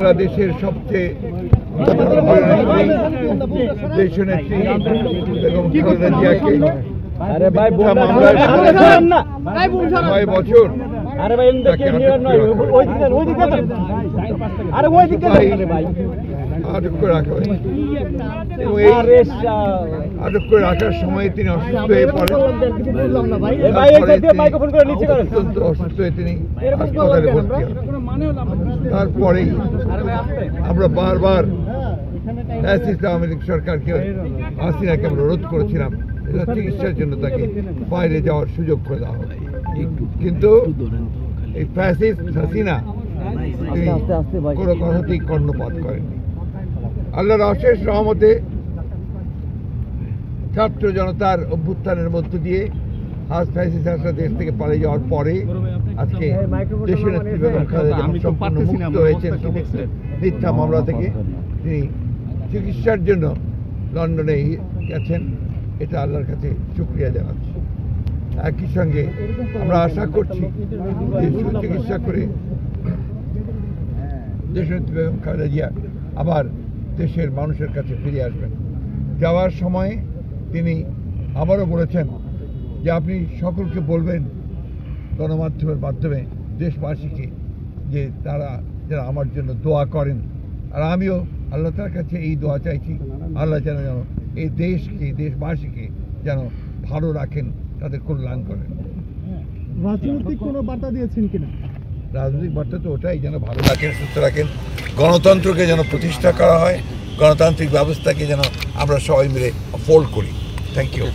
বাংলাদেশের সবচেয়ে দেশনেত্রী বেগম খালেদা জিয়াকে 6 বছর আটক করে রাখা হয়েছে এবং এই আটক করে রাখার সময় তিনি অসুস্থ হয়ে পড়েন। অত্যন্ত অসুস্থ হয়ে তিনি হাসপাতালে ভর্তি হন। তারপরেই আমরা বারবার আওয়ামী লীগ সরকারকে হাসিনাকে আমরা রোধ করেছিলাম চিকিৎসার জন্য তাকে বাইরে যাওয়ার সুযোগ করে দেওয়া হবে, কিন্তু এই ফ্যাসিস্ট হাসিনা তিনি কোনো কথাতেই কর্ণপাত করেননি। আল্লাহর অশেষ রহমতে ছাত্র জনতার অভ্যুত্থানের মধ্য দিয়ে ফ্যাসিস্ট হাসিনা দেশ থেকে পালিয়ে যাওয়ার পরে আজকে দেশের নেত্রী বেগম খালেদা জিয়া সম্পূর্ণ মুক্ত হয়েছেন মিথ্যা মামলা থেকে। তিনি চিকিৎসার জন্য লন্ডনে গেছেন, এটা আল্লাহর কাছে শুকরিয়া জানাচ্ছি। একই সঙ্গে আমরা আশা করছি যে সুচিকিৎসা করে দেশনেত্রী বেগম খালেদা জিয়া আবার দেশের মানুষের কাছে ফিরে আসবেন। যাওয়ার সময় তিনি আবারও বলেছেন যে আপনি সকলকে বলবেন গণমাধ্যমের মাধ্যমে দেশবাসীকে যে তারা যারা আমার জন্য দোয়া করেন, আর আমিও আল্লাহ তার কাছে এই দোয়া চাইছি, আল্লাহ যেন এই দেশকে দেশবাসীকে যেন ভালো রাখেন, তাদের কল্যাণ করেন। রাজনৈতিক কোনো বার্তা দিয়েছেন কিনা? রাজনৈতিক বার্তা তো ওটাই, যেন ভালো রাখেন, সুস্থ রাখেন, গণতন্ত্রকে যেন প্রতিষ্ঠা করা হয়, গণতান্ত্রিক ব্যবস্থাকে যেন আমরা সবাই মিলে ফোল্ড করি। Thank you.